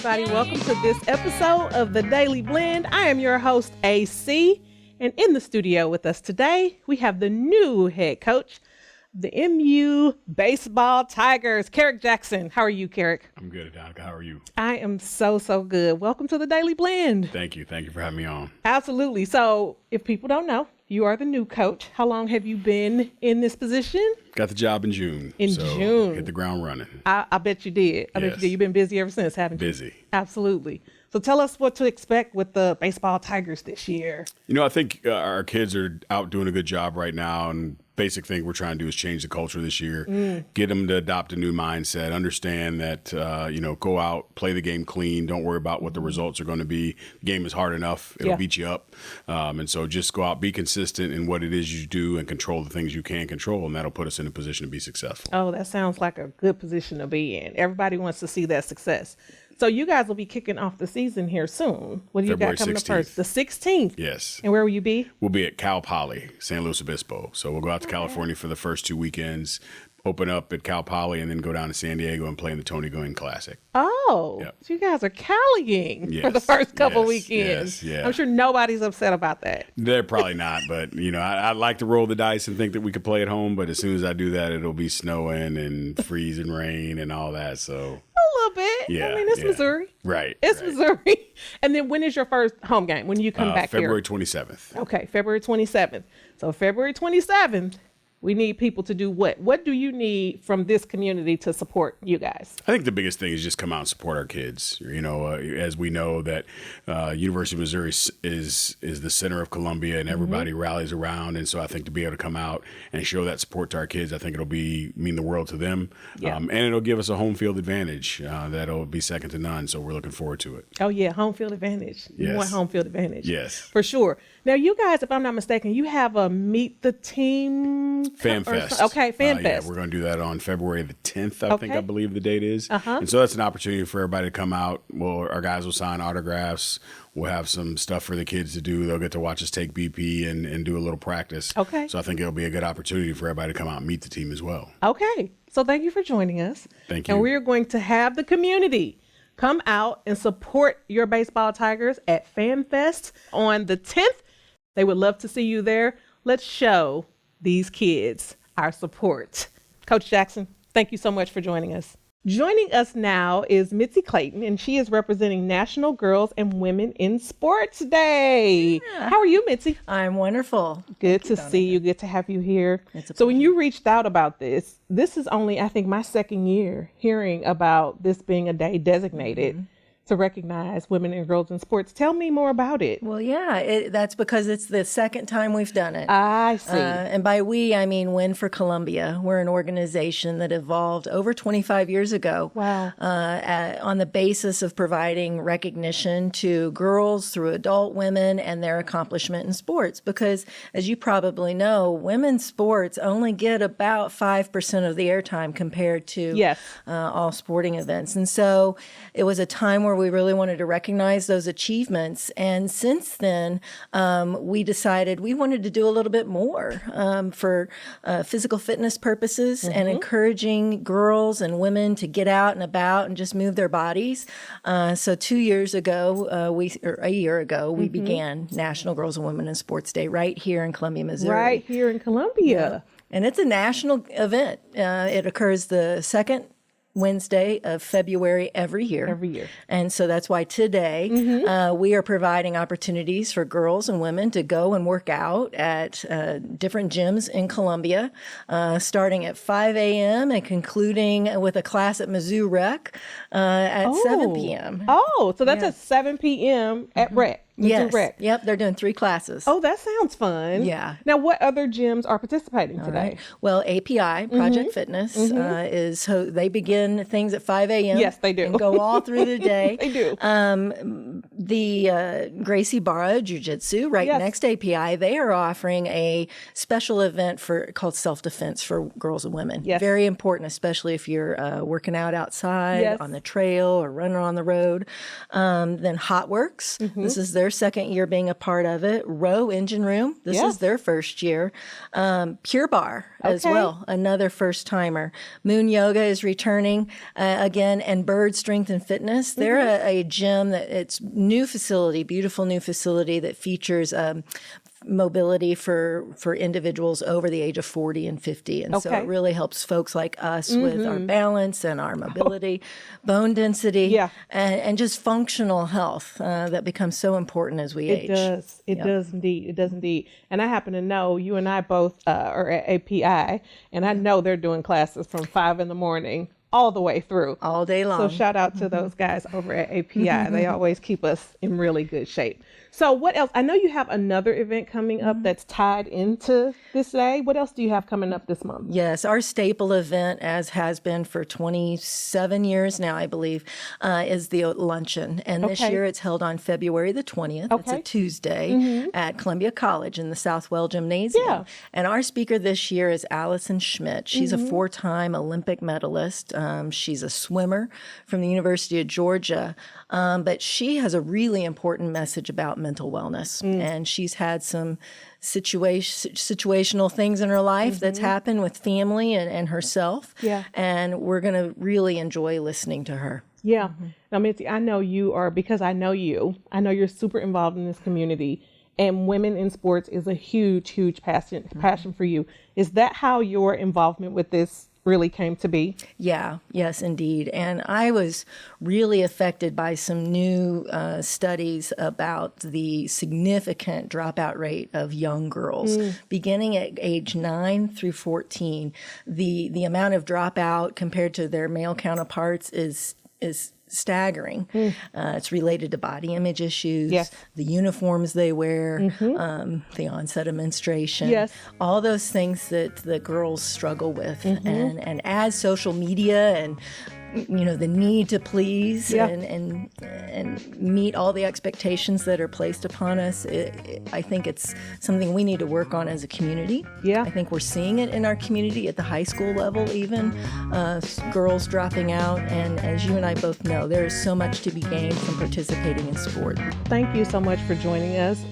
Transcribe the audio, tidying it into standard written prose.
everybody. Welcome to this episode of The Daily Blend. I am your host, AC, and in the studio with us today, we have the new head coach, the Mizzou Baseball Tigers, Kerrick Jackson. How are you, Kerrick? I'm good, Adonica. How are you? I am so good. Welcome to The Daily Blend. Thank you. Thank you for having me on. Absolutely. So, if people don't know, you are the new coach. How long have you been in this position? Got the job in June. June. Hit the ground running. I bet you did. I bet you did. You've been busy ever since, haven't you? Busy. Absolutely. So tell us what to expect with the baseball Tigers this year. You know, I think our kids are out doing a good job right now, and basic thing we're trying to do is change the culture this year, get them to adopt a new mindset, understand that, go out, play the game clean, don't worry about what the results are going to be. The game is hard enough. It'll beat you up. And so just go out, be consistent in what it is you do and control the things you can control, and that'll put us in a position to be successful. Oh, that sounds like a good position to be in. Everybody wants to see that success. So you guys will be kicking off the season here soon. What do you got coming up first? The 16th? Yes. And where will you be? We'll be at Cal Poly, San Luis Obispo. So we'll go out to California for the first 2 weekends, open up at Cal Poly, and then go down to San Diego and play in the Tony Gwynn Classic. Oh, Yep. So you guys are Caliing for the first couple weekends. Yes. I'm sure nobody's upset about that. They're probably not, but, I'd like to roll the dice and think that we could play at home, but as soon as I do that, it'll be snowing and freezing rain and all that, so... A little bit. Yeah, I mean, it's Missouri. Right. It's Missouri. And then when is your first home game? When you come back February here? 27th. Okay, February 27th. So February 27th, we need people to do what? What do you need from this community to support you guys? I think the biggest thing is just come out and support our kids. As we know that University of Missouri is the center of Columbia, and everybody rallies around. And so I think to be able to come out and show that support to our kids, I think it'll mean the world to them. Yeah. And it'll give us a home field advantage that'll be second to none. So we're looking forward to it. Oh, yeah, home field advantage. You Yes. want home field advantage. Yes. For sure. Now, you guys, if I'm not mistaken, you have a Meet the Team Fan Fest. Okay, Fan Fest. Yeah, we're going to do that on February the 10th, I believe the date is. And so that's an opportunity for everybody to come out. Our guys will sign autographs. We'll have some stuff for the kids to do. They'll get to watch us take BP and do a little practice. Okay. So I think it'll be a good opportunity for everybody to come out and meet the team as well. Okay. So thank you for joining us. Thank you. And we're going to have the community come out and support your baseball Tigers at Fan Fest on the 10th. They would love to see you there. Let's show these kids our support. Coach Jackson, thank you so much for joining us. Joining us now is Mitzi Clayton, and she is representing National Girls and Women in Sports Day. Yeah. How are you, Mitzi? I'm wonderful. Good to see you. Good to have you here. So when you reached out about this is only, I think, my second year hearing about this being a day designated to recognize women and girls in sports. Tell me more about it. Well, yeah, that's because it's the second time we've done it. I see. And by we, I mean Win for Columbia. We're an organization that evolved over 25 years ago. Wow. On the basis of providing recognition to girls through adult women and their accomplishment in sports. Because, as you probably know, women's sports only get about 5% of the airtime compared to all sporting events. And so it was a time where we really wanted to recognize those achievements. And since then, we decided we wanted to do a little bit more for physical fitness purposes and encouraging girls and women to get out and about and just move their bodies. So 2 years ago, a year ago, we began National Girls and Women in Sports Day right here in Columbia, Missouri. Right here in Columbia. Yeah. And it's a national event. It occurs the second Wednesday of February every year. And so that's why today we are providing opportunities for girls and women to go and work out at different gyms in Columbia, starting at 5 a.m. and concluding with a class at Mizzou Rec at 7 p.m. Oh, so that's at 7 p.m. at Rec. Yes. Yep. They're doing 3 classes. Oh, that sounds fun. Yeah. Now, what other gyms are participating today? Right. Well, API, Project Fitness, is so they begin things at 5 a.m. Yes, they do. And go all through the day. They do. The Gracie Barra Jiu-Jitsu, next API, they are offering a special event called self-defense for girls and women. Yes. Very important, especially if you're working out outside, on the trail, or running on the road. Then Hot Works, this is their second year being a part of it. Row Engine Room, this is their first year. Pure Bar as well, another first timer. Moon Yoga is returning again, and Bird Strength and Fitness. They're a gym that it's new facility, beautiful new facility that features mobility for individuals over the age of 40 and 50. And so it really helps folks like us with our balance and our mobility, bone density, and just functional health that becomes so important as we age. It does indeed. It does indeed. And I happen to know you and I both are at API, and I know they're doing classes from 5 a.m. all the way through. All day long. So shout out to those guys over at API. They always keep us in really good shape. So what else? I know you have another event coming up that's tied into this day. What else do you have coming up this month? Yes, our staple event, as has been for 27 years now, I believe, is the luncheon. And this year it's held on February the 20th. It's a Tuesday at Columbia College in the Southwell Gymnasium. Yeah. And our speaker this year is Allison Schmidt. She's a 4-time Olympic medalist. She's a swimmer from the University of Georgia. But she has a really important message about mental wellness. And she's had some situational things in her life that's happened with family and herself. Yeah. And we're going to really enjoy listening to her. Yeah. Now, Mitzi, I know you are, because I know you. I know you're super involved in this community. And women in sports is a huge passion for you. Is that how your involvement with this really came to be? Yeah, yes, indeed. And I was really affected by some new studies about the significant dropout rate of young girls. Beginning at age 9 through 14, the amount of dropout compared to their male counterparts is staggering. It's related to body image issues, the uniforms they wear, the onset of menstruation, all those things that the girls struggle with. And as social media and the need to please and meet all the expectations that are placed upon us, I think it's something we need to work on as a community. I think we're seeing it in our community at the high school level, even girls dropping out. And as you and I both know, there is so much to be gained from participating in sport. Thank you so much for joining us.